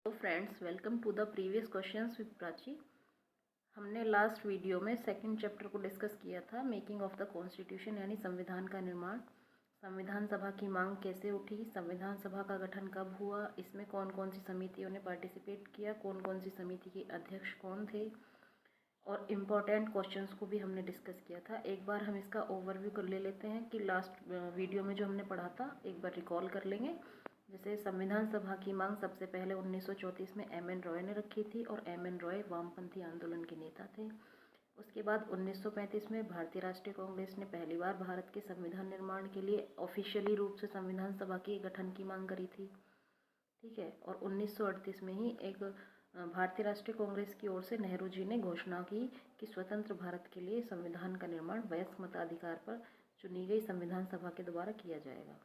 तो friends, welcome to the previous questions with Prachi. हमने last video में सेकंड चैप्टर को डिस्कस किया था, मेकिंग ऑफ द कॉन्स्टिट्यूशन, यानी संविधान का निर्माण। संविधान सभा की मांग कैसे उठी, संविधान सभा का गठन कब हुआ, इसमें कौन कौन सी समितियों ने पार्टिसिपेट किया, कौन कौन सी समिति के अध्यक्ष कौन थे, और इम्पॉर्टेंट क्वेश्चंस को भी हमने डिस्कस किया था। एक बार हम इसका ओवरव्यू कर ले लेते हैं कि लास्ट वीडियो में जो हमने पढ़ा था एक बार रिकॉल कर लेंगे। जैसे संविधान सभा की मांग सबसे पहले 1934 में एम.एन. रॉय ने रखी थी, और एम.एन. रॉय वामपंथी आंदोलन के नेता थे। उसके बाद 1935 में भारतीय राष्ट्रीय कांग्रेस ने पहली बार भारत के संविधान निर्माण के लिए ऑफिशियली रूप से संविधान सभा के गठन की मांग करी थी। ठीक है। और 1938 में ही एक भारतीय राष्ट्रीय कांग्रेस की ओर से नेहरू जी ने घोषणा की कि स्वतंत्र भारत के लिए संविधान का निर्माण वयस्क मताधिकार पर चुनी गई संविधान सभा के द्वारा किया जाएगा।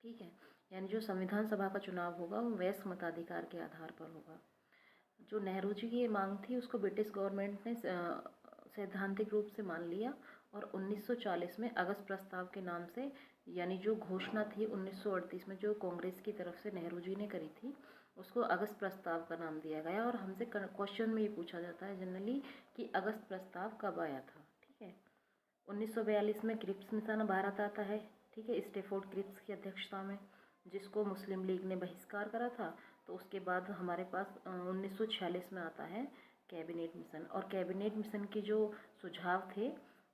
ठीक है। यानी जो संविधान सभा का चुनाव होगा वो वयस्क मताधिकार के आधार पर होगा। जो नेहरू जी की ये मांग थी उसको ब्रिटिश गवर्नमेंट ने सैद्धांतिक रूप से मान लिया, और 1940 में अगस्त प्रस्ताव के नाम से, यानी जो घोषणा थी 1938 में जो कांग्रेस की तरफ से नेहरू जी ने करी थी, उसको अगस्त प्रस्ताव का नाम दिया गया। और हमसे क्वेश्चन में ये पूछा जाता है जनरली कि अगस्त प्रस्ताव कब आया था। ठीक है। 1942 में क्रिप्स मिशन भारत आता है। ठीक है, स्टेफोर्ड क्रिप्स की अध्यक्षता में, जिसको मुस्लिम लीग ने बहिष्कार करा था। तो उसके बाद हमारे पास 1946 में आता है कैबिनेट मिशन, और कैबिनेट मिशन के जो सुझाव थे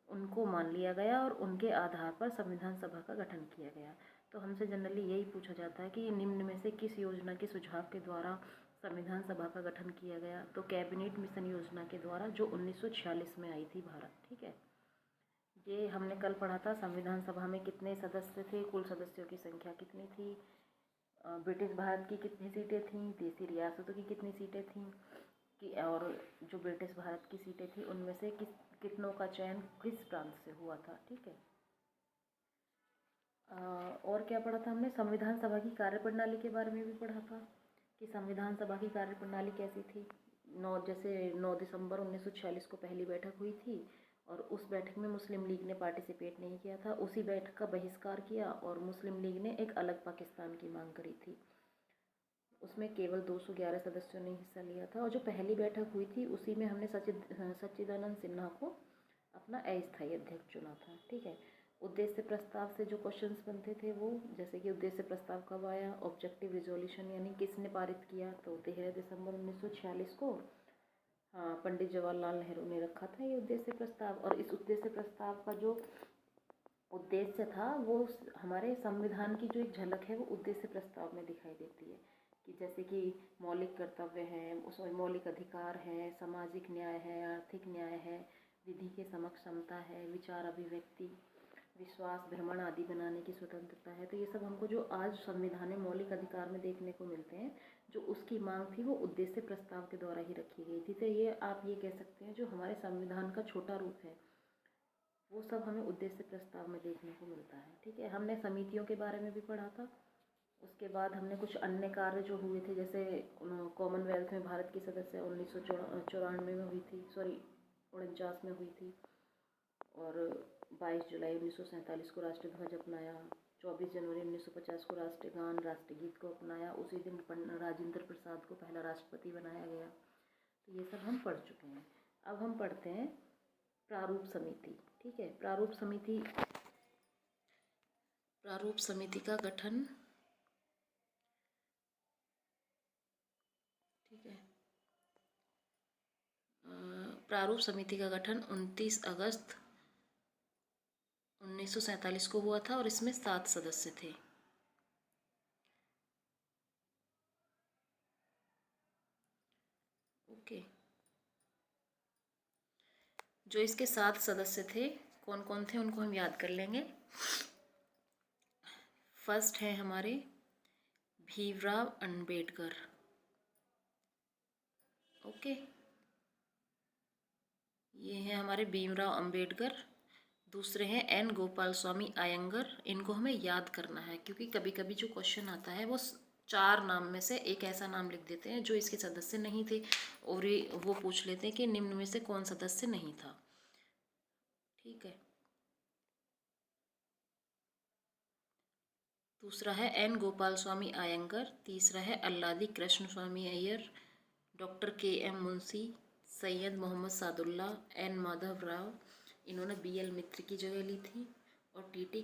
उनको मान लिया गया, और उनके आधार पर संविधान सभा का गठन किया गया। तो हमसे जनरली यही पूछा जाता है कि निम्न में से किस योजना के सुझाव के द्वारा संविधान सभा का गठन किया गया। तो कैबिनेट मिशन योजना के द्वारा, जो 1946 में आई थी भारत। ठीक है। ये हमने कल पढ़ा था संविधान सभा में कितने सदस्य थे, कुल सदस्यों की संख्या कितनी थी, ब्रिटिश भारत की कितनी सीटें थीं, देसी रियासतों की कितनी सीटें थीं, कि और जो ब्रिटिश भारत की सीटें थी उनमें से कितनों का चयन किस प्रांत से हुआ था। ठीक है। और क्या पढ़ा था हमने, संविधान सभा की कार्यप्रणाली के बारे में भी पढ़ा था कि संविधान सभा की कार्यप्रणाली कैसी थी। 9 दिसंबर 1946 को पहली बैठक हुई थी, और उस बैठक में मुस्लिम लीग ने पार्टिसिपेट नहीं किया था। उसी बैठक का बहिष्कार किया, और मुस्लिम लीग ने एक अलग पाकिस्तान की मांग करी थी। उसमें केवल 211 सदस्यों ने हिस्सा लिया था। और जो पहली बैठक हुई थी उसी में हमने सच्चिदानंद सिन्हा को अपना अस्थायी अध्यक्ष चुना था। ठीक है। उद्देश्य प्रस्ताव से जो क्वेश्चंस बनते थे वो, जैसे कि उद्देश्य प्रस्ताव कब आया, ऑब्जेक्टिव रिजोल्यूशन यानी किसने पारित किया, तो 13 दिसंबर 1946 को पंडित जवाहरलाल नेहरू ने रखा था ये उद्देश्य प्रस्ताव। और इस उद्देश्य प्रस्ताव का जो उद्देश्य था वो हमारे संविधान की जो एक झलक है वो उद्देश्य प्रस्ताव में दिखाई देती है, कि जैसे कि मौलिक कर्तव्य हैं, उसमें मौलिक अधिकार है, सामाजिक न्याय है, आर्थिक न्याय है, विधि के समक्ष समता है, विचार अभिव्यक्ति, विश्वास, भ्रमण आदि बनाने की स्वतंत्रता है। तो ये सब हमको जो आज संविधान में मौलिक अधिकार में देखने को मिलते हैं, जो उसकी मांग थी वो उद्देश्य प्रस्ताव के द्वारा ही रखी गई थी। तो ये आप ये कह सकते हैं जो हमारे संविधान का छोटा रूप है वो सब हमें उद्देश्य प्रस्ताव में देखने को मिलता है। ठीक है। हमने समितियों के बारे में भी पढ़ा था। उसके बाद हमने कुछ अन्य कार्य जो हुए थे, जैसे कॉमनवेल्थ में भारत की सदस्य 1994 में हुई थी, 49 में हुई थी, और 22 जुलाई 1947 को राष्ट्रध्वज अपनाया, 24 जनवरी 1950 को राष्ट्रगान राष्ट्रगीत को अपनाया, उसी दिन राजेंद्र प्रसाद को पहला राष्ट्रपति बनाया गया। तो ये सब हम पढ़ चुके हैं। अब हम पढ़ते हैं प्रारूप समिति। ठीक है। प्रारूप समिति का गठन, ठीक है, प्रारूप समिति का गठन 29 अगस्त 1947 को हुआ था, और इसमें 7 सदस्य थे। ओके। जो इसके 7 सदस्य थे कौन कौन थे उनको हम याद कर लेंगे। फर्स्ट है हमारे भीमराव अंबेडकर। ओके, ये हैं हमारे भीमराव अंबेडकर। दूसरे हैं एन गोपाल स्वामी अयंगर। इनको हमें याद करना है, क्योंकि कभी कभी जो क्वेश्चन आता है वो 4 नाम में से एक ऐसा नाम लिख देते हैं जो इसके सदस्य नहीं थे, और वो पूछ लेते हैं कि निम्न में से कौन सदस्य नहीं था। ठीक है। दूसरा है एन गोपाल स्वामी आयंगर, तीसरा है अल्लादी कृष्ण स्वामी अय्यर, डॉक्टर के एम मुंशी, सैयद मोहम्मद सादुल्ला, एन माधव राव, इन्होंने BL मित्र की जगह ली थी, और TT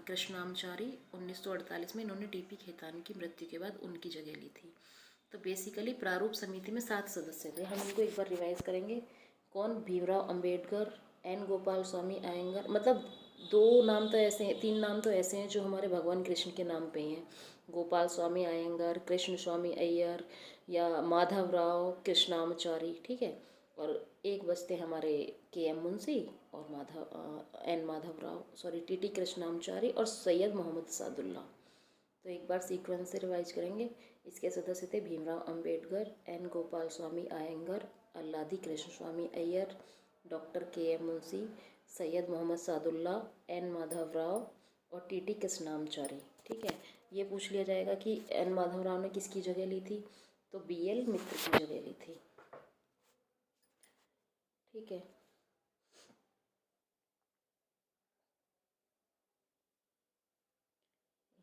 कृष्णामचारी 1948 में इन्होंने TP खेतान की मृत्यु के बाद उनकी जगह ली थी। तो बेसिकली प्रारूप समिति में 7 सदस्य थे। हम इनको एक बार रिवाइज करेंगे। कौन? भीमराव अंबेडकर, एन गोपाल स्वामी आयंगर, मतलब 2 नाम तो ऐसे हैं, 3 नाम तो ऐसे हैं जो हमारे भगवान कृष्ण के नाम पे ही हैं, गोपाल स्वामी आयंगर, कृष्ण स्वामी अय्यर या माधव राव कृष्णामचारी, ठीक है। और एक बचते हमारे KM मुंशी और N Madhav Rao, sorry TT Krishnamachari और सैयद मोहम्मद सादुल्ला। तो एक बार सीक्वेंस से रिवाइज करेंगे। इसके सदस्य थे Bhimrao Ambedkar, N Gopal Swami Ayyangar, Alladi Krishna Swami Ayyar, doctor KM Munshi, Syed Mohammad Saadulla, N Madhav Rao और TT कृष्णामचारी, ठीक है। ये पूछ लिया जाएगा कि एन माधव राव ने किसकी जगह ली थी, तो BL मित्र की जगह ली थी, ठीक है।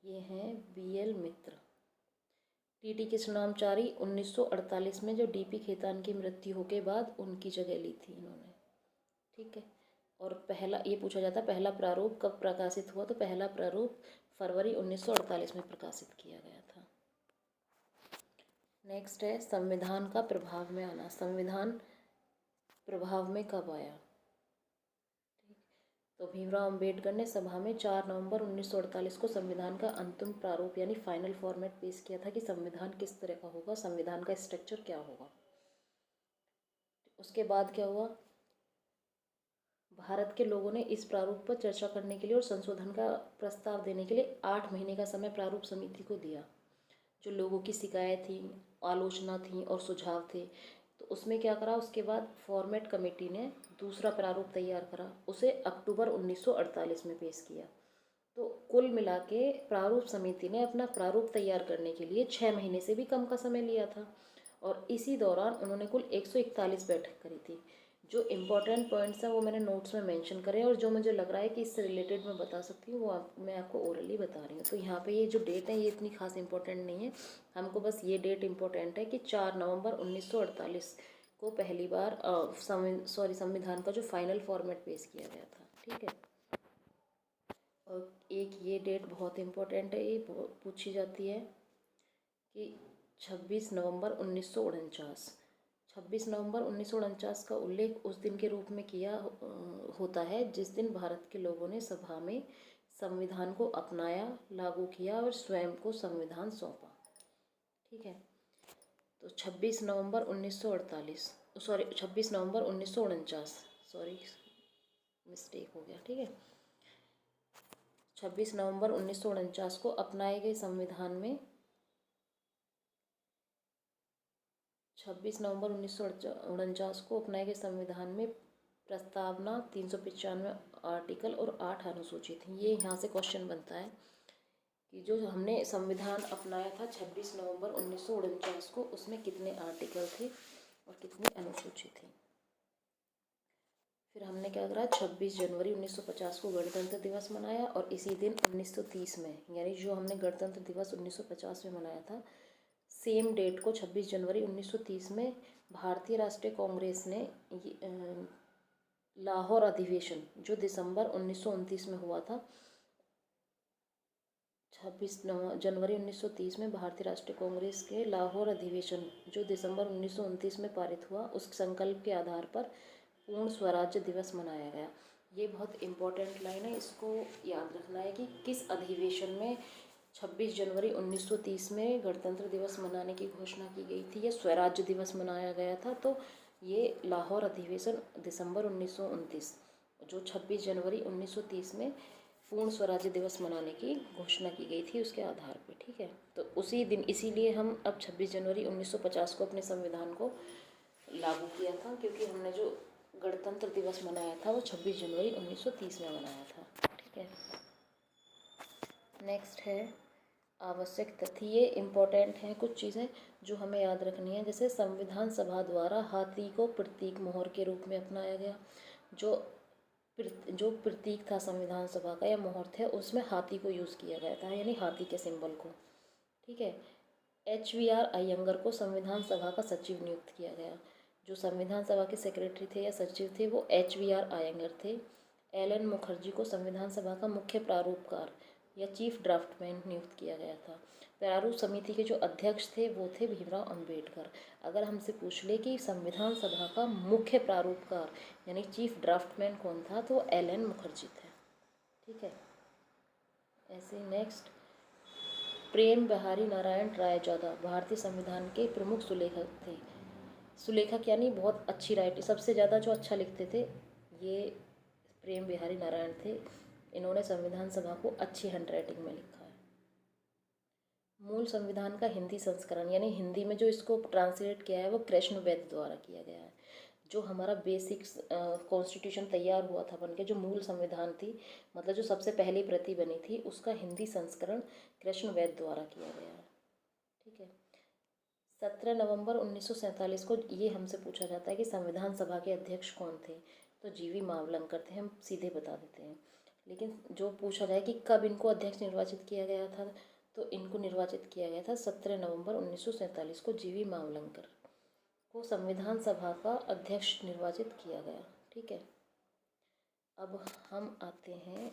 ये हैं BL मित्र। TT कृष्णामचारी 1948 में जो DP खेतान की मृत्यु हो के बाद उनकी जगह ली थी इन्होंने, ठीक है। और पहला ये पूछा जाता है पहला प्रारूप कब प्रकाशित हुआ, तो पहला प्रारूप फरवरी 1948 में प्रकाशित किया गया था। नेक्स्ट है संविधान का प्रभाव में आना। संविधान प्रभाव में कब आया? तो भीमराव अंबेडकर ने सभा में 4 नवंबर 1948 को संविधान का अंतिम प्रारूप यानी फाइनल फॉर्मेट पेश किया था कि संविधान किस तरह का होगा, संविधान का स्ट्रक्चर क्या होगा। उसके बाद क्या हुआ, भारत के लोगों ने इस प्रारूप पर चर्चा करने के लिए और संशोधन का प्रस्ताव देने के लिए 8 महीने का समय प्रारूप समिति को दिया। जो लोगों की शिकायत थी, आलोचना थी और सुझाव थे, तो उसमें क्या करा, उसके बाद फॉर्मेट कमेटी ने दूसरा प्रारूप तैयार करा, उसे अक्टूबर 1948 में पेश किया। तो कुल मिला के प्रारूप समिति ने अपना प्रारूप तैयार करने के लिए 6 महीने से भी कम का समय लिया था, और इसी दौरान उन्होंने कुल 141 बैठक करी थी। जो इम्पोर्टेंट पॉइंट्स हैं वो मैंने नोट्स में मेंशन करे, और जो मुझे लग रहा है कि इससे रिलेटेड मैं बता सकती हूँ वो मैं आपको ओरली बता रही हूँ। तो यहाँ पे ये जो डेट है ये इतनी खास इंपॉर्टेंट नहीं है, हमको बस ये डेट इम्पोर्टेंट है कि 4 नवंबर 1948 को पहली बार संविधान का जो फाइनल फॉर्मेट पेश किया गया था, ठीक है। और एक ये डेट बहुत इम्पोर्टेंट है, ये पूछी जाती है कि 26 नवंबर 1949। 26 नवंबर 1949 का उल्लेख उस दिन के रूप में किया होता है जिस दिन भारत के लोगों ने सभा में संविधान को अपनाया, लागू किया और स्वयं को संविधान सौंपा, ठीक है। तो 26 नवंबर 1948, सॉरी 26 नवंबर 1949, सॉरी मिस्टेक हो गया, ठीक है। 26 नवंबर 1949 को अपनाए गए संविधान में 26 नवंबर 1949 को अपनाए गए संविधान में प्रस्तावना 395 आर्टिकल और 8 अनुसूची थी। ये यहाँ से क्वेश्चन बनता है कि जो हमने संविधान अपनाया था 26 नवंबर 1949 को, उसमें कितने आर्टिकल थे और कितनी अनुसूची थी। फिर हमने क्या करा, 26 जनवरी 1950 को गणतंत्र दिवस मनाया, और इसी दिन 1930 में, यानी जो हमने गणतंत्र दिवस 1950 में मनाया था, सेम डेट को 26 जनवरी 1930 में भारतीय राष्ट्रीय कांग्रेस ने लाहौर अधिवेशन जो दिसंबर 1929 में हुआ था, 26 जनवरी 1930 में भारतीय राष्ट्रीय कांग्रेस के लाहौर अधिवेशन जो दिसंबर 1929 में पारित हुआ, उस संकल्प के आधार पर पूर्ण स्वराज्य दिवस मनाया गया। ये बहुत इम्पोर्टेंट लाइन है, इसको याद रखना है कि किस अधिवेशन में 26 जनवरी 1930 में गणतंत्र दिवस मनाने की घोषणा की गई थी या स्वराज्य दिवस मनाया गया था। तो ये लाहौर अधिवेशन दिसंबर 1929, जो 26 जनवरी 1930 में पूर्ण स्वराज्य दिवस मनाने की घोषणा की गई थी, उसके आधार पर, ठीक है। तो उसी दिन, इसीलिए हम अब 26 जनवरी 1950 को अपने संविधान को लागू किया था, क्योंकि हमने जो गणतंत्र दिवस मनाया था वो 26 जनवरी 1930 में मनाया था, ठीक है। नेक्स्ट है आवश्यक तथ्य। ये इम्पोर्टेंट हैं कुछ चीज़ें जो हमें याद रखनी है, जैसे संविधान सभा द्वारा हाथी को प्रतीक मोहर के रूप में अपनाया गया। जो जो प्रतीक था संविधान सभा का या मुहूर्त है उसमें हाथी को यूज़ किया गया था, यानी हाथी के सिंबल को। ठीक है। HVR अयंगर को संविधान सभा का सचिव नियुक्त किया गया। जो संविधान सभा के सेक्रेटरी थे या सचिव थे वो HVR अयंगर थे। LN मुखर्जी को संविधान सभा का मुख्य प्रारूपकार या चीफ ड्राफ्टमैन नियुक्त किया गया था। प्रारूप समिति के जो अध्यक्ष थे वो थे भीमराव अंबेडकर। अगर हमसे पूछ ले कि संविधान सभा का मुख्य प्रारूपकार यानी चीफ ड्राफ्टमैन कौन था, तो LN मुखर्जी थे। ठीक है। ऐसे नेक्स्ट, प्रेम बिहारी नारायण रायजादा भारतीय संविधान के प्रमुख सुलेखक थे। सुलेखक यानी बहुत अच्छी राइटिंग, सबसे ज़्यादा जो अच्छा लिखते थे ये प्रेम बिहारी नारायण थे। इन्होंने संविधान सभा को अच्छी हैंडराइटिंग में लिखा है। मूल संविधान का हिंदी संस्करण यानी हिंदी में जो इसको ट्रांसलेट किया है वो कृष्ण वैद्य द्वारा किया गया है। जो हमारा बेसिक्स कॉन्स्टिट्यूशन तैयार हुआ था बनके, जो मूल संविधान थी, मतलब जो सबसे पहली प्रति बनी थी, उसका हिंदी संस्करण कृष्ण वैद्य द्वारा किया गया है। ठीक है। 17 नवंबर 1947 को ये हमसे पूछा जाता है कि संविधान सभा के अध्यक्ष कौन थे, तो GV मावलंकर थे। हम सीधे बता देते हैं। लेकिन जो पूछा जाए कि कब इनको अध्यक्ष निर्वाचित किया गया था, तो इनको निर्वाचित किया गया था 17 नवंबर 1947 को GV मावलंकर को संविधान सभा का अध्यक्ष निर्वाचित किया गया। ठीक है। अब हम आते हैं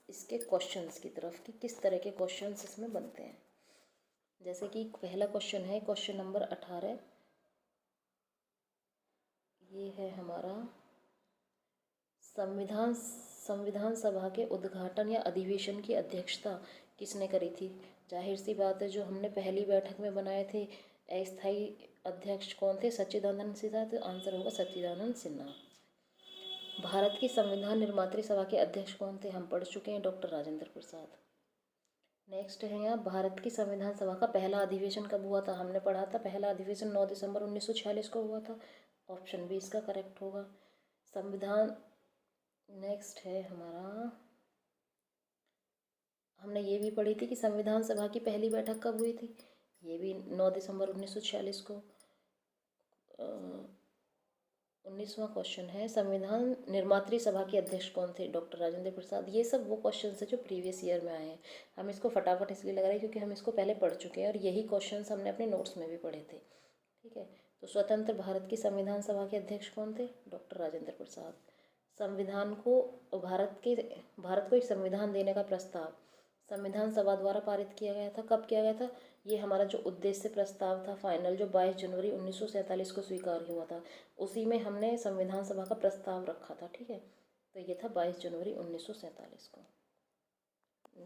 इसके क्वेश्चंस की तरफ कि किस तरह के क्वेश्चंस इसमें बनते हैं। जैसे कि पहला क्वेश्चन है क्वेश्चन नंबर 18। ये है हमारा संविधान सभा के उद्घाटन या अधिवेशन की अध्यक्षता किसने करी थी। जाहिर सी बात है, जो हमने पहली बैठक में बनाए थे अस्थायी अध्यक्ष कौन थे, सच्चिदानंद सिन्हा। तो आंसर होगा सच्चिदानंद सिन्हा। भारत की संविधान निर्मात्री सभा के अध्यक्ष कौन थे, हम पढ़ चुके हैं, डॉक्टर राजेंद्र प्रसाद। नेक्स्ट है यहाँ, भारत की संविधान सभा का पहला अधिवेशन कब हुआ था, हमने पढ़ा था पहला अधिवेशन 9 दिसंबर 1946 को हुआ था। ऑप्शन बी इसका करेक्ट होगा। संविधान नेक्स्ट है हमारा, हमने ये भी पढ़ी थी कि संविधान सभा की पहली बैठक कब हुई थी, ये भी 9 दिसंबर 1946 को। 19वां क्वेश्चन है, संविधान निर्मात्री सभा के अध्यक्ष कौन थे, डॉक्टर राजेंद्र प्रसाद। ये सब वो क्वेश्चन है जो प्रीवियस ईयर में आए हैं। हम इसको फटाफट इसलिए लगा रहे हैं क्योंकि हम इसको पहले पढ़ चुके हैं और यही क्वेश्चन हमने अपने नोट्स में भी पढ़े थे। ठीक है। तो स्वतंत्र भारत की संविधान सभा के अध्यक्ष कौन थे, डॉक्टर राजेंद्र प्रसाद। संविधान को भारत को एक संविधान देने का प्रस्ताव संविधान सभा द्वारा पारित किया गया था। कब किया गया था, ये हमारा जो उद्देश्य प्रस्ताव था फाइनल, जो 22 जनवरी 1947 को स्वीकार हुआ था, उसी में हमने संविधान सभा का प्रस्ताव रखा था। ठीक है। तो ये था 22 जनवरी 1947 को।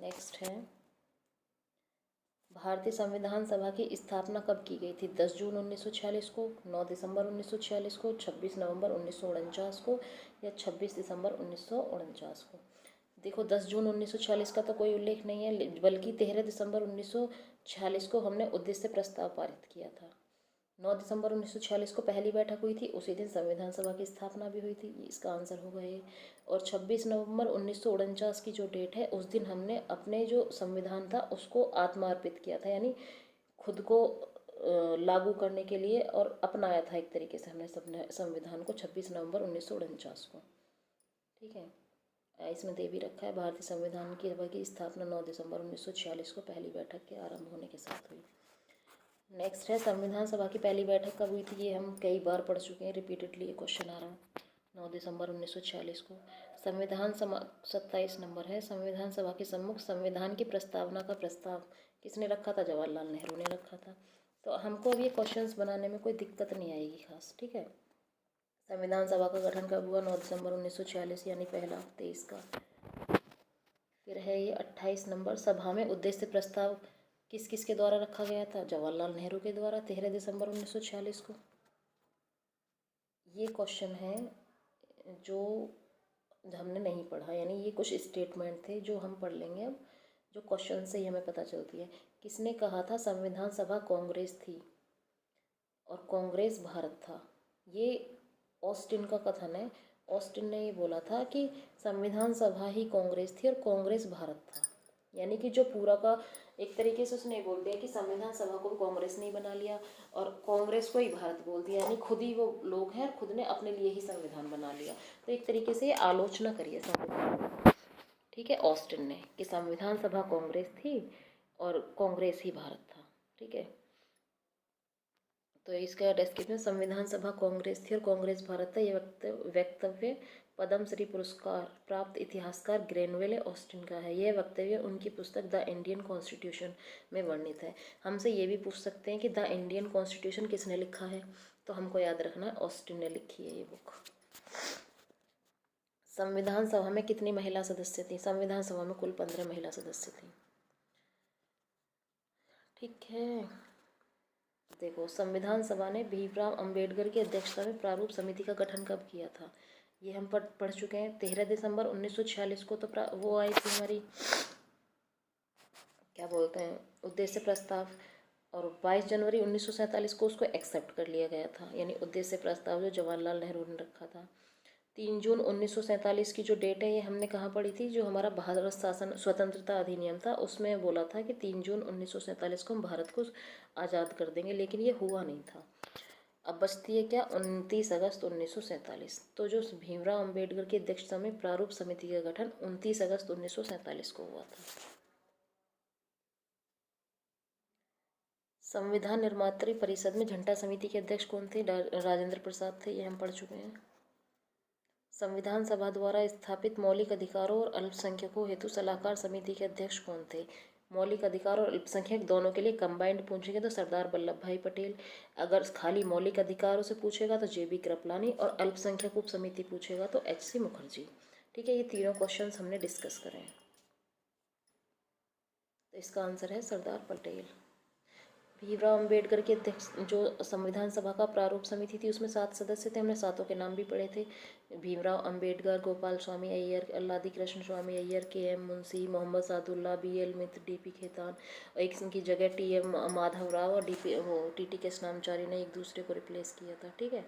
नेक्स्ट है, भारतीय संविधान सभा की स्थापना कब की गई थी, 10 जून 1946 को, 9 दिसंबर 1946 को, 26 नवंबर 1949 को या 26 दिसंबर 1949 को। देखो 10 जून 1946 का तो कोई उल्लेख नहीं है, बल्कि 13 दिसंबर 1946 को हमने उद्देश्य प्रस्ताव पारित किया था। 9 दिसंबर 1946 को पहली बैठक हुई थी, उसी दिन संविधान सभा की स्थापना भी हुई थी। इसका आंसर होगा ये। और 26 नवंबर 1949 की जो डेट है, उस दिन हमने अपने जो संविधान था उसको आत्मार्पित किया था, यानी खुद को लागू करने के लिए और अपनाया था एक तरीके से हमने संविधान को 26 नवंबर 1949 को। ठीक है। इसमें दे भी रखा है, भारतीय संविधान की सभा की स्थापना 9 दिसंबर 1946 को पहली बैठक के आरंभ होने के साथ हुई। नेक्स्ट है, संविधान सभा की पहली बैठक कब हुई थी, ये हम कई बार पढ़ चुके हैं, रिपीटेडली ये क्वेश्चन आ रहा है। 9 दिसंबर 1946 को। संविधान सभा 27 नंबर है, संविधान सभा के सम्मुख संविधान की प्रस्तावना का प्रस्ताव किसने रखा था, जवाहरलाल नेहरू ने रखा था। तो हमको अब ये क्वेश्चंस बनाने में कोई दिक्कत नहीं आएगी खास। ठीक है। संविधान सभा का गठन कब हुआ, 9 दिसंबर 1946 यानी पहला 23 का। फिर है ये 28 नंबर, सभा में उद्देश्य प्रस्ताव किस किस के द्वारा रखा गया था, जवाहरलाल नेहरू के द्वारा, 13 दिसंबर 1946 को। ये क्वेश्चन है जो हमने नहीं पढ़ा, यानी ये कुछ स्टेटमेंट थे जो हम पढ़ लेंगे अब, जो क्वेश्चन से ही हमें पता चलती है। किसने कहा था संविधान सभा कांग्रेस थी और कांग्रेस भारत था, ये ऑस्टिन का कथन है। ऑस्टिन ने ये बोला था कि संविधान सभा ही कांग्रेस थी और कांग्रेस भारत था, यानी कि जो पूरा का एक तरीके से उसने बोल दिया कि संविधान सभा को भी कांग्रेस ने ही बना लिया और कांग्रेस को ही भारत बोल दिया, यानी खुद ही वो लोग हैं, खुद ने अपने लिए ही संविधान बना लिया। तो एक तरीके से ये आलोचना करिए संविधान, ठीक है, ऑस्टिन ने, कि संविधान सभा कांग्रेस थी और कांग्रेस ही भारत था, ठीक है। तो इसका डिस्क्रिप्शन, संविधान सभा कांग्रेस थी और कांग्रेस भारत था, ये वक्तव्य पद्मश्री पुरस्कार प्राप्त इतिहासकार ग्रेनवेल ऑस्टिन का है। यह वक्तव्य उनकी पुस्तक द इंडियन कॉन्स्टिट्यूशन में वर्णित है। हमसे ये भी पूछ सकते हैं कि द इंडियन कॉन्स्टिट्यूशन किसने लिखा है, तो हमको याद रखना है ऑस्टिन ने लिखी है ये बुक। संविधान सभा में कितनी महिला सदस्य थी? संविधान सभा में कुल 15 महिला सदस्य थी, ठीक है। देखो, संविधान सभा ने भीमराव अंबेडकर की अध्यक्षता में प्रारूप समिति का गठन कब किया था? ये हम पढ़ चुके हैं। 13 दिसंबर 1946 को तो वो आई थी हमारी, क्या बोलते हैं, उद्देश्य प्रस्ताव, और 22 जनवरी 1947 को उसको एक्सेप्ट कर लिया गया था, यानी उद्देश्य प्रस्ताव जो जवाहरलाल नेहरू ने रखा था। 3 जून 1947 की जो डेट है ये हमने कहाँ पढ़ी थी? जो हमारा भारत शासन स्वतंत्रता अधिनियम था उसमें बोला था कि 3 जून 1947 को हम भारत को आज़ाद कर देंगे, लेकिन ये हुआ नहीं था। अब बचती है क्या? 29 अगस्त 1947। तो जो भीमराव अंबेडकर की अध्यक्षता में प्रारूप समिति का गठन 29 अगस्त 1947 को हुआ था। संविधान निर्मात्री परिषद में झंडा समिति के अध्यक्ष कौन थे? राजेंद्र प्रसाद थे, ये हम पढ़ चुके हैं। संविधान सभा द्वारा स्थापित मौलिक अधिकारों और अल्पसंख्यकों हेतु सलाहकार समिति के अध्यक्ष कौन थे? मौलिक अधिकार और अल्पसंख्यक दोनों के लिए कंबाइंड पूछेंगे तो सरदार वल्लभ भाई पटेल। अगर खाली मौलिक अधिकारों से पूछेगा तो JB कृपलानी, और अल्पसंख्यक उप समिति पूछेगा तो HC मुखर्जी, ठीक है। ये तीनों क्वेश्चंस हमने डिस्कस करें, तो इसका आंसर है सरदार पटेल। भीमराव अंबेडकर के अध्यक्ष जो संविधान सभा का प्रारूप समिति थी उसमें 7 सदस्य थे, हमने 7 के नाम भी पढ़े थे। भीमराव अंबेडकर, गोपाल स्वामी अय्यर, अल्लादी कृष्ण स्वामी अय्यर, KM मुंशी, मोहम्मद सादुल्ला, BL मित्र, DP खेतान, और एक की जगह TM माधव राव और TT कृष्णाचारी ने एक दूसरे को रिप्लेस किया था, ठीक है।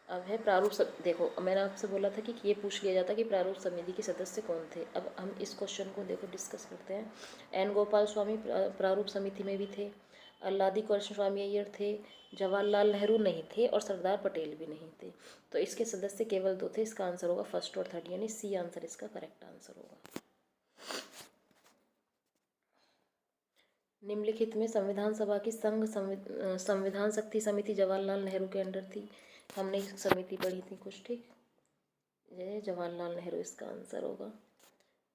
अब है प्रारूप देखो, मैंने आपसे बोला था कि ये पूछ लिया जाता कि प्रारूप समिति के सदस्य कौन थे। अब हम इस क्वेश्चन को देखो डिस्कस करते हैं। N गोपाल स्वामी प्रारूप समिति में भी थे, अल्लादी कृष्ण स्वामी अय्यर थे, जवाहरलाल नेहरू नहीं थे, और सरदार पटेल भी नहीं थे। तो इसके सदस्य केवल 2 थे। इसका आंसर होगा फर्स्ट और थर्ड, यानी C आंसर इसका करेक्ट आंसर होगा। निम्नलिखित में संविधान सभा की संघ संविधान शक्ति समिति जवाहरलाल नेहरू के अंडर थी। हमने समिति पढ़ी थी कुछ, ठीक। ये जवाहरलाल नेहरू इसका आंसर होगा।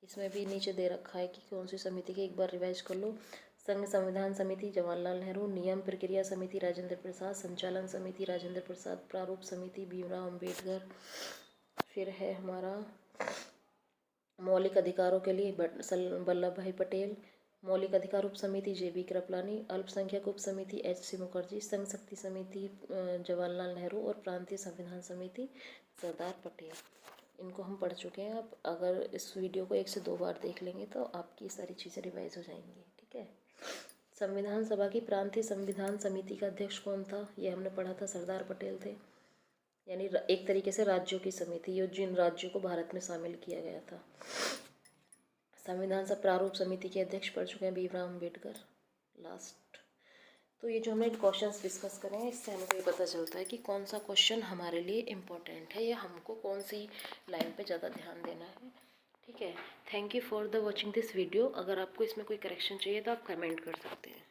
इसमें भी नीचे दे रखा है कि कौन सी समिति के, एक बार रिवाइज कर लो। संघ संविधान समिति जवाहरलाल नेहरू, नियम प्रक्रिया समिति राजेंद्र प्रसाद, संचालन समिति राजेंद्र प्रसाद, प्रारूप समिति भीमराव अंबेडकर, फिर है हमारा मौलिक अधिकारों के लिए वल्लभ भाई पटेल, मौलिक अधिकार उप समिति JB कृपलानी, अल्पसंख्यक उप समिति HC मुखर्जी, संघ शक्ति समिति जवाहरलाल नेहरू, और प्रांतीय संविधान समिति सरदार पटेल। इनको हम पढ़ चुके हैं। आप अगर इस वीडियो को 1 से 2 बार देख लेंगे तो आपकी सारी चीज़ें रिवाइज हो जाएंगी, ठीक है। संविधान सभा की प्रांतीय संविधान समिति का अध्यक्ष कौन था? ये हमने पढ़ा था, सरदार पटेल थे। यानी एक तरीके से राज्यों की समिति, ये जिन राज्यों को भारत में शामिल किया गया था। संविधान सभा प्रारूप समिति के अध्यक्ष पढ़ चुके हैं भीमराव अम्बेडकर, लास्ट। तो ये जो हमने क्वेश्चंस डिस्कस करें हैं इससे हमको ये पता चलता है कि कौन सा क्वेश्चन हमारे लिए इम्पोर्टेंट है या हमको कौन सी लाइन पे ज़्यादा ध्यान देना है, ठीक है। Thank you for the watching this video. अगर आपको इसमें कोई करेक्शन चाहिए तो आप कमेंट कर सकते हैं।